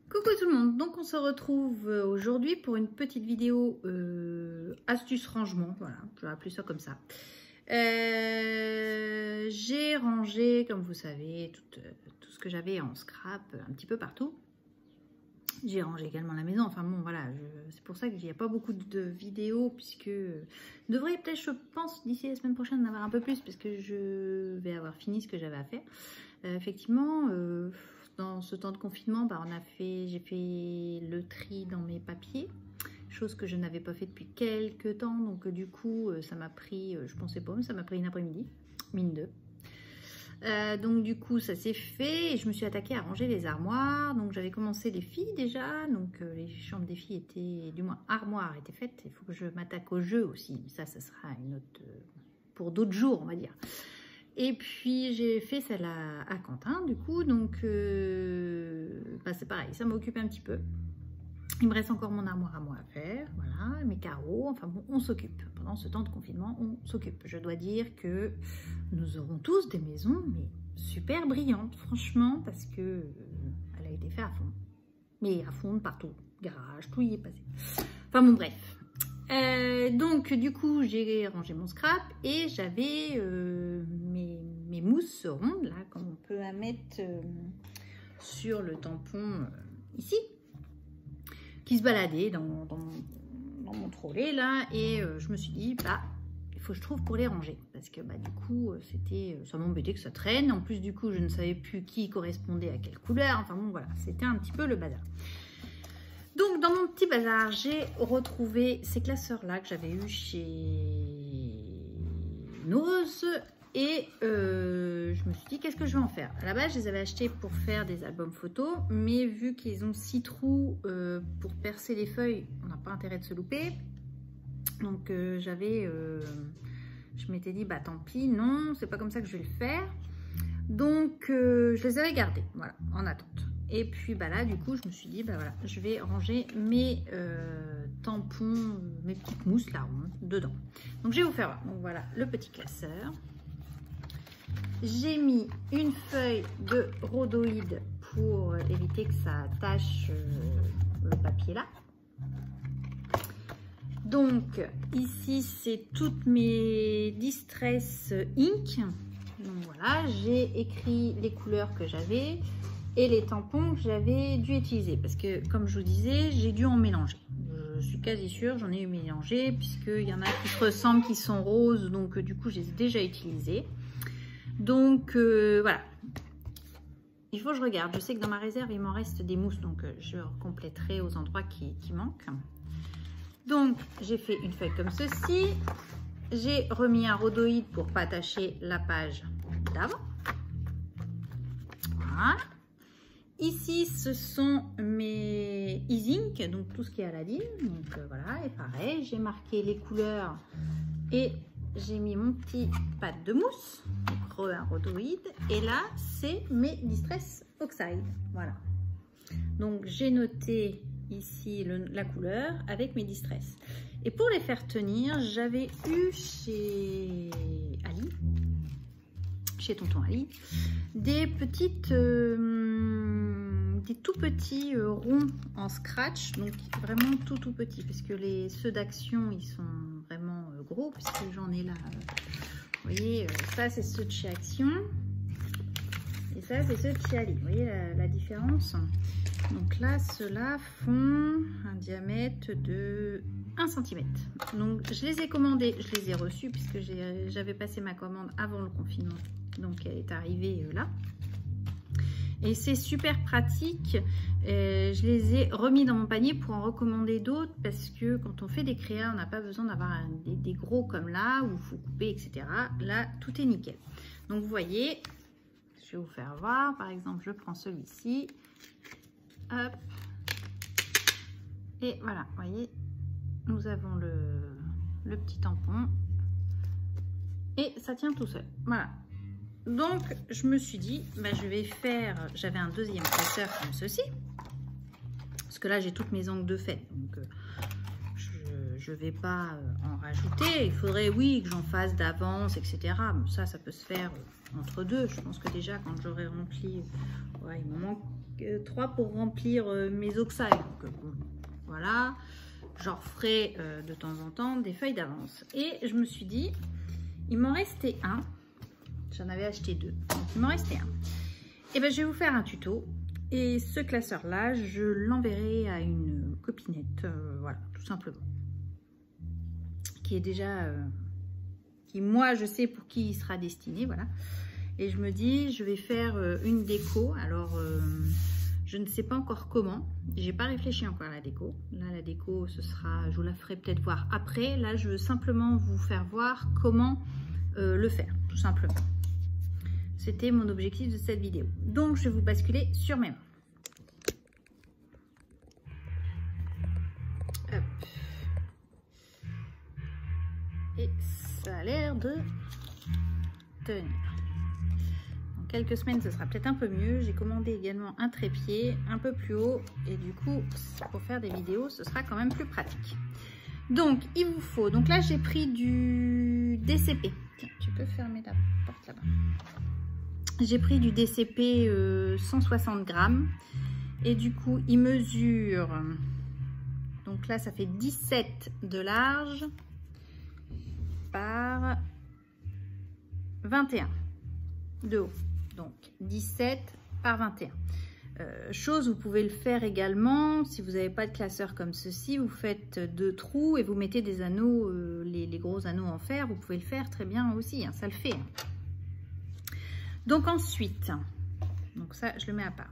Coucou tout le monde, donc on se retrouve aujourd'hui pour une petite vidéo astuce rangement, voilà, je vais appeler ça comme ça. J'ai rangé, comme vous savez, tout ce que j'avais en scrap un petit peu partout. J'ai rangé également la maison, enfin bon voilà, c'est pour ça qu'il n'y a pas beaucoup de vidéos puisque je devrais peut-être, je pense, d'ici la semaine prochaine en avoir un peu plus parce que je vais avoir fini ce que j'avais à faire. Effectivement, dans ce temps de confinement, j'ai fait le tri dans mes papiers, chose que je n'avais pas fait depuis quelques temps, donc du coup ça m'a pris, je pensais pas, mais ça m'a pris une après-midi, mine de. Donc du coup ça s'est fait et je me suis attaquée à ranger les armoires. Donc j'avais commencé les filles déjà, donc les chambres des filles étaient, du moins armoires étaient faites. Il faut que je m'attaque au jeu aussi, ça sera une autre, pour d'autres jours on va dire. Et puis j'ai fait celle à Quentin du coup, donc c'est pareil, ça m'occupe un petit peu. Il me reste encore mon armoire à moi à faire, voilà, mes carreaux, enfin bon, on s'occupe. Pendant ce temps de confinement, on s'occupe. Je dois dire que nous aurons tous des maisons, mais super brillantes, franchement, parce que elle a été faite à fond. Mais à fond, partout, garage, tout y est passé. Enfin bon, bref. Donc du coup, j'ai rangé mon scrap et j'avais mes mousses rondes, là, comme on peut la mettre sur le tampon ici, qui se baladait dans mon trolley là, et je me suis dit il faut que je trouve pour les ranger parce que du coup ça m'embêtait que ça traîne. En plus du coup je ne savais plus qui correspondait à quelle couleur, enfin bon voilà, c'était un petit peu le bazar. Donc dans mon petit bazar j'ai retrouvé ces classeurs là que j'avais eu chez Nose. Et je me suis dit, qu'est-ce que je vais en faire? À la base, je les avais achetés pour faire des albums photos, mais vu qu'ils ont 6 trous pour percer les feuilles, on n'a pas intérêt de se louper. Donc je m'étais dit, tant pis, non, c'est pas comme ça que je vais le faire. Donc je les avais gardés, voilà, en attente. Et puis là, du coup, je me suis dit, voilà, je vais ranger mes tampons, mes petites mousses là, dedans. Donc je vais vous faire voir. Donc voilà, le petit classeur. J'ai mis une feuille de rhodoïde pour éviter que ça tache le papier là. Donc ici c'est toutes mes Distress Ink. Donc voilà, j'ai écrit les couleurs que j'avais et les tampons que j'avais dû utiliser parce que comme je vous disais, j'ai dû en mélanger. Je suis quasi sûre, j'en ai mélangé puisqu'il y en a qui se ressemblent, qui sont roses, donc du coup je les ai déjà utilisés. Donc voilà, il faut que je regarde. Je sais que dans ma réserve il m'en reste des mousses, donc je compléterai aux endroits qui manquent. Donc j'ai fait une feuille comme ceci, j'ai remis un rhodoïde pour pas attacher la page d'avant. Voilà. Ici ce sont mes e-ink, donc tout ce qui est Aladdin. Donc voilà, et pareil, j'ai marqué les couleurs et j'ai mis mon petit pad de mousse, donc un rhodoïde, et là c'est mes Distress Oxide, voilà. Donc j'ai noté ici la couleur avec mes Distress. Et pour les faire tenir, j'avais eu chez Ali, chez Tonton Ali, des petites, des tout petits ronds en scratch, donc vraiment tout petits, parce que ceux d'Action ils sont vraiment gros, puisque j'en ai là. Vous voyez, ça c'est ceux de chez Action et ça c'est ceux de chez Ali. Vous voyez la différence? Donc là, ceux-là font un diamètre de 1 cm. Donc je les ai commandés, je les ai reçus puisque j'avais passé ma commande avant le confinement. Donc elle est arrivée là. Et c'est super pratique. Je les ai remis dans mon panier pour en recommander d'autres parce que quand on fait des créas, on n'a pas besoin d'avoir des gros comme là où il faut couper, etc. Là, tout est nickel. Donc vous voyez, je vais vous faire voir. Par exemple, je prends celui-ci. Hop. Et voilà, vous voyez, nous avons le petit tampon. Et ça tient tout seul. Voilà. Donc, je me suis dit, je vais faire... J'avais un deuxième classeur comme ceci. Parce que là, j'ai toutes mes angles de fait. Donc, je ne vais pas en rajouter. Il faudrait, oui, que j'en fasse d'avance, etc. Bon, ça peut se faire entre deux. Je pense que déjà, quand j'aurai rempli... Ouais, il me manque 3 pour remplir mes oxailles. Donc, bon, voilà, j'en referai de temps en temps des feuilles d'avance. Et je me suis dit, il m'en restait un. J'en avais acheté 2. Donc, il m'en restait un. Et ben, je vais vous faire un tuto. Et ce classeur-là, je l'enverrai à une copinette. Voilà, tout simplement. Qui est déjà... qui, moi, je sais pour qui il sera destiné. Voilà. Et je me dis, je vais faire une déco. Alors, je ne sais pas encore comment. J'ai pas réfléchi encore à la déco. Là, la déco, ce sera... Je vous la ferai peut-être voir après. Là, je veux simplement vous faire voir comment le faire, tout simplement. C'était mon objectif de cette vidéo. Donc, je vais vous basculer sur mes mains. Hop. Et ça a l'air de tenir. Dans quelques semaines, ce sera peut-être un peu mieux. J'ai commandé également un trépied un peu plus haut. Et du coup, pour faire des vidéos, ce sera quand même plus pratique. Donc, il vous faut... Donc là, j'ai pris du DCP. Tiens, tu peux fermer la porte là-bas. J'ai pris du DCP 160 grammes et du coup il mesure, donc là ça fait 17 de large par 21 de haut, donc 17 par 21. Chose, vous pouvez le faire également si vous n'avez pas de classeur comme ceci, vous faites 2 trous et vous mettez des anneaux, les gros anneaux en fer, vous pouvez le faire très bien aussi, hein, ça le fait. Donc ensuite, donc ça je le mets à part.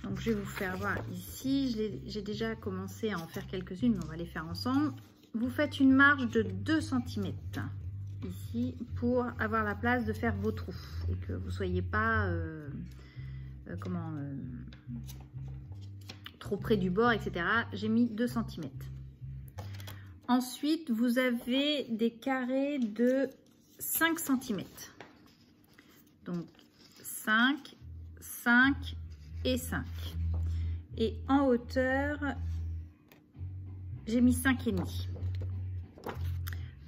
Donc je vais vous faire voir ici, j'ai déjà commencé à en faire quelques-unes, mais on va les faire ensemble. Vous faites une marge de 2 cm ici pour avoir la place de faire vos trous et que vous ne soyez pas trop près du bord, etc. J'ai mis 2 cm. Ensuite, vous avez des carrés de 5 cm. Donc 5, 5 et 5. Et en hauteur, j'ai mis 5,5.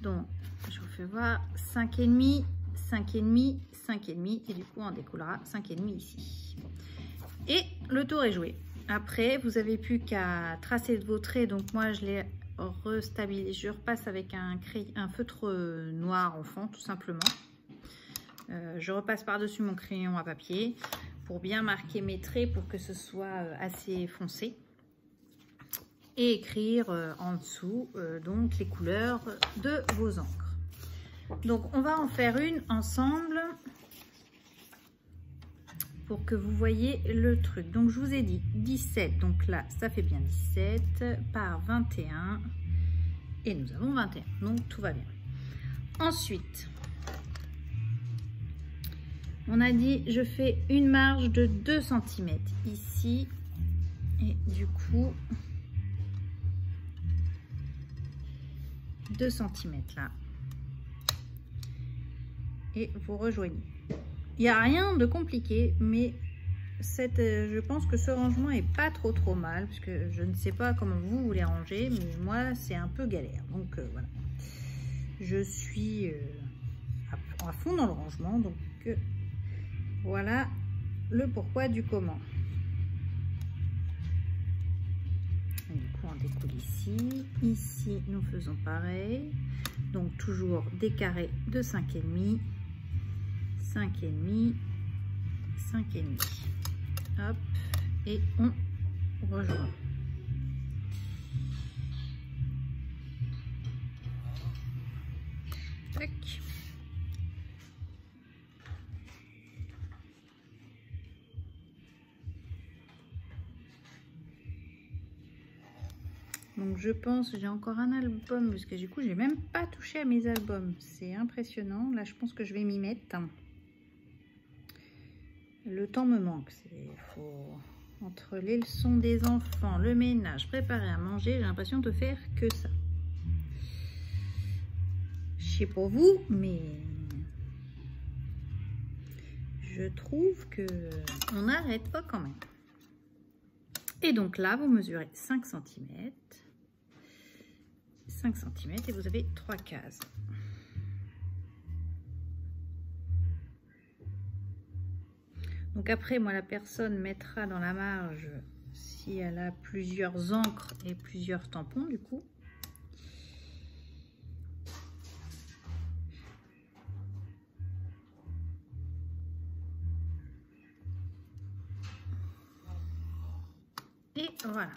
Donc, je vous fais voir 5,5, 5,5, 5,5. Et du coup, on découlera 5,5 ici. Et le tour est joué. Après, vous n'avez plus qu'à tracer vos traits. Donc moi, je l'ai restabilisé. Je repasse avec un feutre noir en fond, tout simplement. Je repasse par-dessus mon crayon à papier pour bien marquer mes traits pour que ce soit assez foncé. Et écrire en dessous donc les couleurs de vos encres. Donc on va en faire une ensemble pour que vous voyez le truc. Donc je vous ai dit 17, donc là ça fait bien 17 par 21 et nous avons 21, donc tout va bien. Ensuite, on a dit je fais une marge de 2 cm ici et du coup 2 cm là et vous rejoignez. Il n'y a rien de compliqué, mais je pense que ce rangement est pas trop mal, parce que je ne sais pas comment vous voulez ranger, mais moi c'est un peu galère. Donc voilà, je suis à fond dans le rangement, donc voilà le pourquoi du comment. Et du coup on découle ici. Ici nous faisons pareil, donc toujours des carrés de 5,5, 5,5, 5,5. Hop, et on rejoint. Tac. Donc je pense, j'ai encore un album, parce que du coup j'ai même pas touché à mes albums. C'est impressionnant. Là je pense que je vais m'y mettre. Le temps me manque. Entre les leçons des enfants, le ménage, préparer à manger, j'ai l'impression de faire que ça. Je sais pour vous, mais je trouve que on n'arrête pas quand même. Et donc là, vous mesurez 5 cm. 5 cm et vous avez 3 cases. Donc après, moi, la personne mettra dans la marge si elle a plusieurs encres et plusieurs tampons, du coup. Et voilà.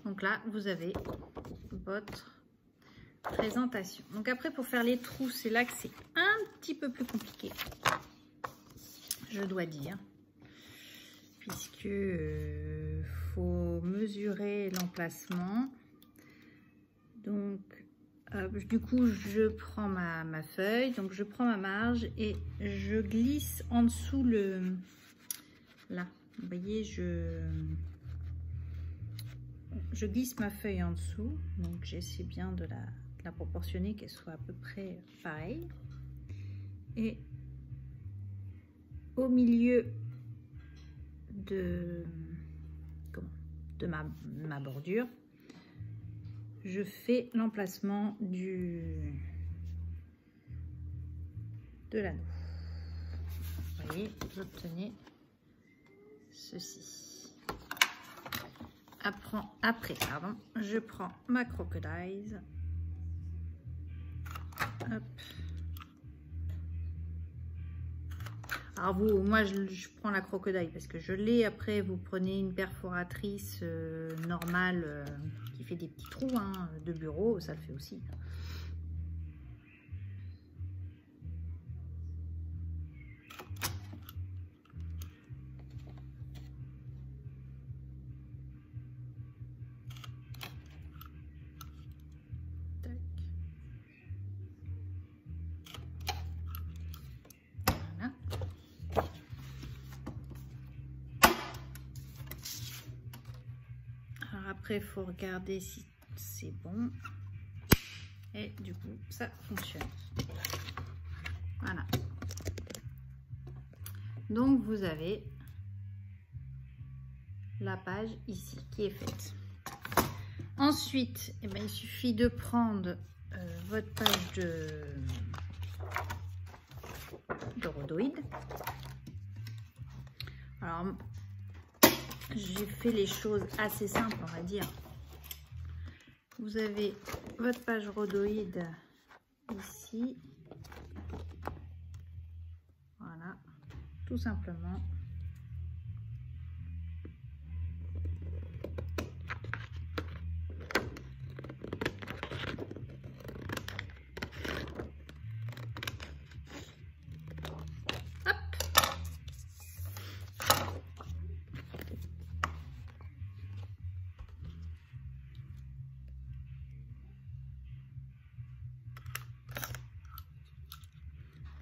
Donc là, vous avez votre présentation. Donc après, pour faire les trous, c'est là que c'est un petit peu plus compliqué, je dois dire, puisque faut mesurer l'emplacement. Donc du coup, je prends ma feuille, donc je prends ma marge et je glisse en dessous là. Vous voyez, je glisse ma feuille en dessous, donc j'essaie bien de la proportionner, qu'elle soit à peu près pareille. Et au milieu de ma bordure, je fais l'emplacement de l'anneau. Vous voyez, vous obtenez ceci. Après, je prends ma crocodile. Hop. Alors moi je prends la crocodile parce que je l'ai. Après vous prenez une perforatrice normale qui fait des petits trous de bureau, ça le fait aussi. Après, il faut regarder si c'est bon. Et du coup, ça fonctionne. Voilà. Donc, vous avez la page ici qui est faite. Ensuite, eh ben, il suffit de prendre votre page de rhodoïde. Alors, j'ai fait les choses assez simples, on va dire. Vous avez votre page rhodoïde ici. Voilà, tout simplement.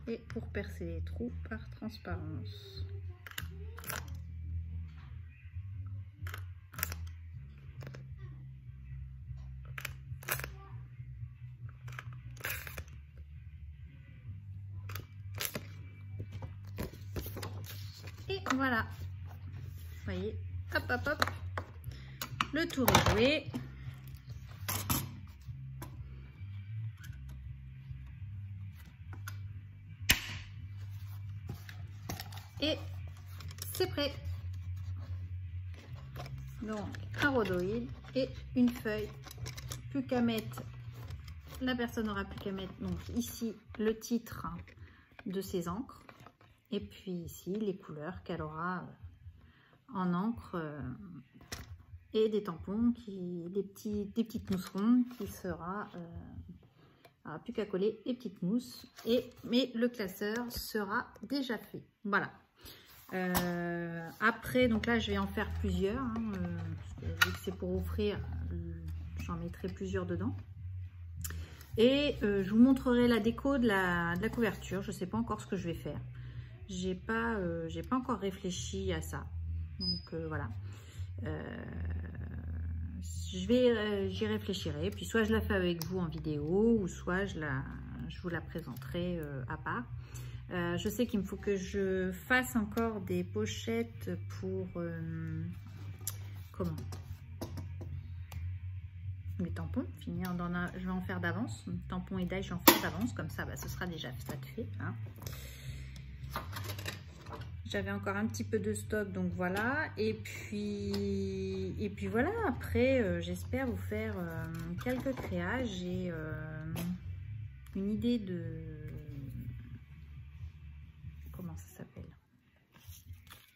Et pour percer les trous par transparence. Et voilà. Vous voyez, hop, hop, hop. Le tour est joué. Et c'est prêt. Donc un rhodoïde et une feuille. Plus qu'à mettre, la personne n'aura plus qu'à mettre donc ici le titre de ses encres et puis ici les couleurs qu'elle aura en encre et des tampons, des petites mousses rondes qui sera plus qu'à coller les petites mousses mais le classeur sera déjà fait. Voilà. Après, donc là je vais en faire plusieurs vu que c'est pour offrir, j'en mettrai plusieurs dedans et je vous montrerai la déco de la couverture. Je sais pas encore ce que je vais faire, j'ai pas encore réfléchi à ça, donc voilà, j'y réfléchirai, puis soit je la fais avec vous en vidéo ou soit je vous la présenterai à part. Je sais qu'il me faut que je fasse encore des pochettes pour les tampons, finir je vais en faire d'avance, tampons et die, je vais en faire d'avance, comme ça ce sera déjà ça de fait. j'avais encore un petit peu de stock, donc voilà. Et puis voilà, après, j'espère vous faire quelques créages. J'ai une idée de... Comment ça s'appelle?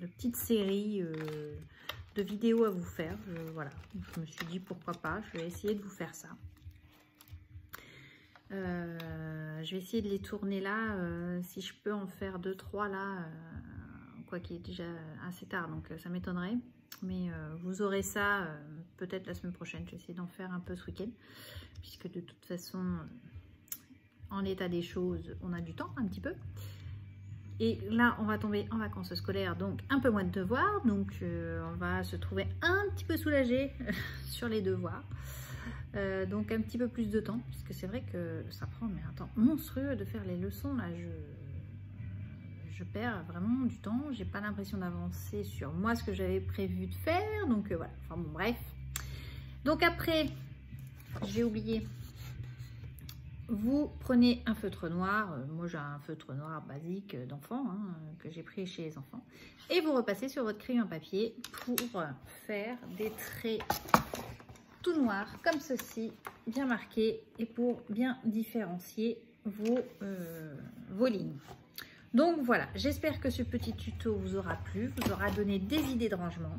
De petites séries de vidéos à vous faire. Voilà, je me suis dit pourquoi pas, je vais essayer de vous faire ça. Je vais essayer de les tourner là, si je peux en faire 2-3 là, quoi qu'il est déjà assez tard, donc ça m'étonnerait. Mais vous aurez ça peut-être la semaine prochaine. Je vais essayer d'en faire un peu ce week-end, puisque de toute façon, en l'état des choses, on a du temps un petit peu. Et là, on va tomber en vacances scolaires, donc un peu moins de devoirs. Donc on va se trouver un petit peu soulagé sur les devoirs. Donc un petit peu plus de temps, parce que c'est vrai que ça prend un temps monstrueux de faire les leçons. Là, je perds vraiment du temps. J'ai pas l'impression d'avancer sur moi ce que j'avais prévu de faire. Donc voilà, enfin bon, bref. Donc après, j'ai oublié. Vous prenez un feutre noir, moi j'ai un feutre noir basique d'enfant, hein, que j'ai pris chez les enfants, et vous repassez sur votre crayon papier pour faire des traits tout noirs comme ceci, bien marqués, et pour bien différencier vos lignes. Donc voilà, j'espère que ce petit tuto vous aura plu, vous aura donné des idées de rangement.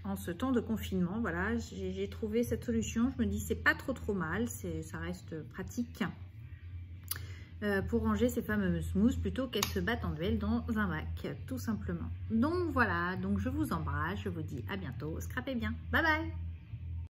En ce temps de confinement, voilà, j'ai trouvé cette solution. Je me dis c'est pas trop mal, ça reste pratique pour ranger ces fameuses mousses plutôt qu'elles se battent en duel dans un bac, tout simplement. Donc voilà, donc je vous embrasse, je vous dis à bientôt, scrapez bien, bye bye.